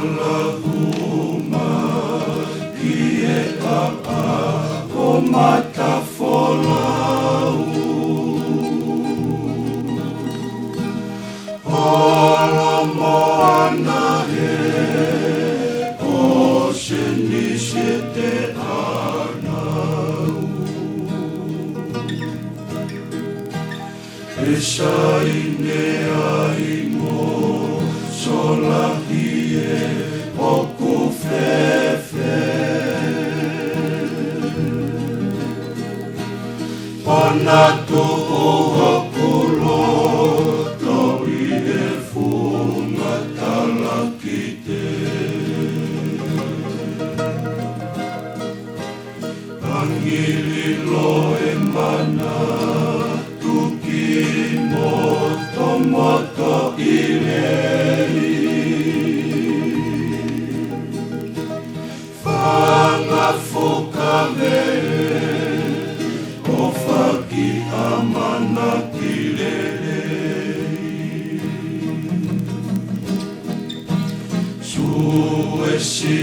Allahumma kie apa o matafolau Olomo anahe o senishete anau Esaine aimo solahie oku fefe Onatu ohakulo Angililo emana tuki moto ilei Fangafuka ofaki amana kilelei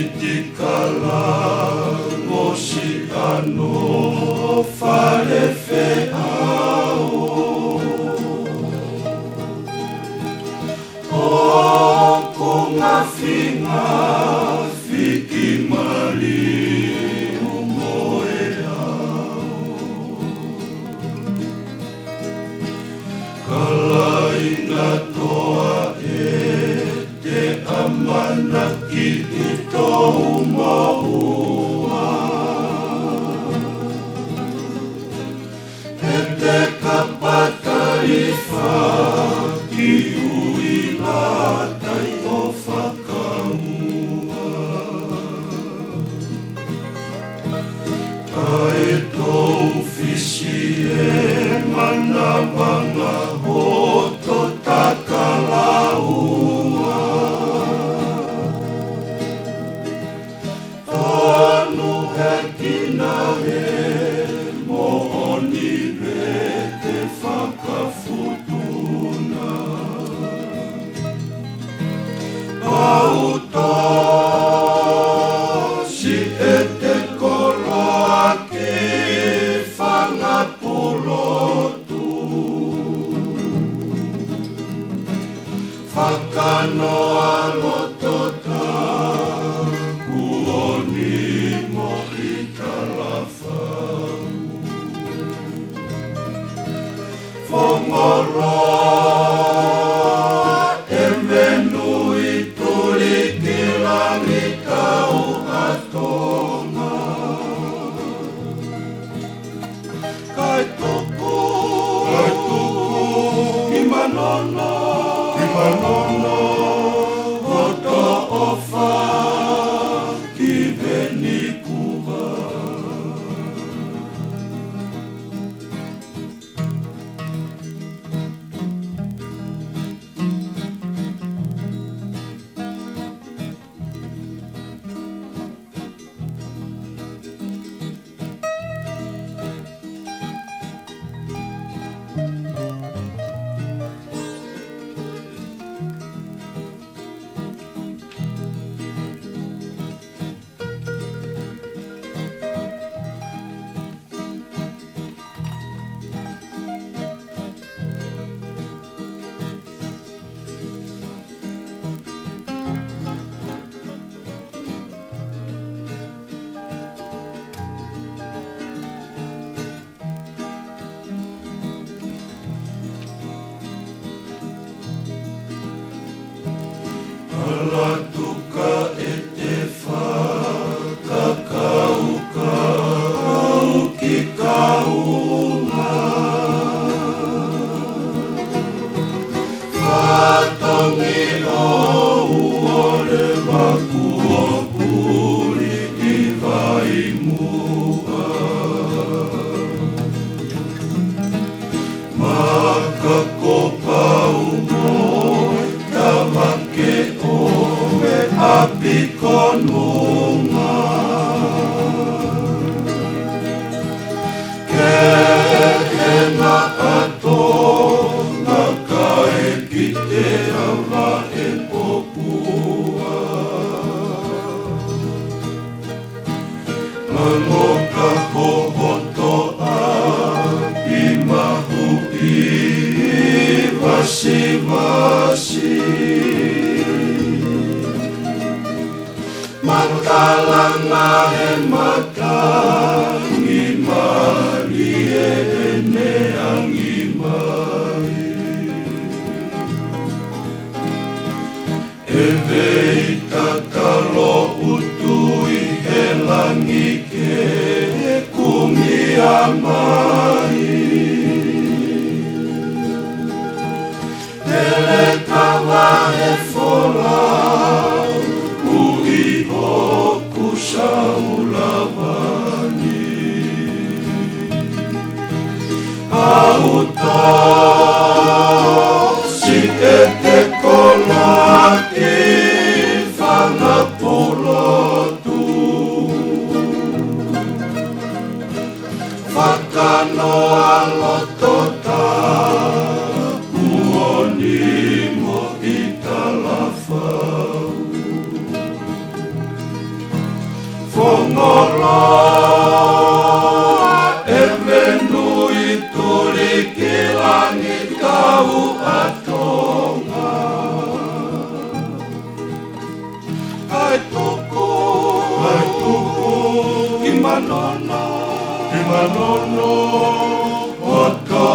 Suesitikala Oceano farefeao O kungafinga fikimali umoeao Kalaina toa te amanaki ito umohua Kapataifa kiuila tai ofakamua Kaeto ufisie manabanga hoto takalaua Tonu hekinahe mooni Fakafutuna Auto si ete koloake fangapulotu Fakano alotota kuoni mo italafa Fomoro emenu ituliki langita uhatonga Kaituku Imanono Hoto ofa Kibeni kuba Alatuka etefa kakauka ukikauma Fatongilo uole wakuo puli ivaimua Makakopa umo Tamake oe apikonunga Kehena ato Nakae kite ala e popua matalangahe matangi marie ene angimai eve itatalo utui he langi ke kumiamai ele kawa he fola ui hoku saulavani auto si ete kolaki whangapulotu whakanoa lotota uoni mo i talawhau Whongoloa e menui turi ki langit kau atonga Kai tuku i manono o ka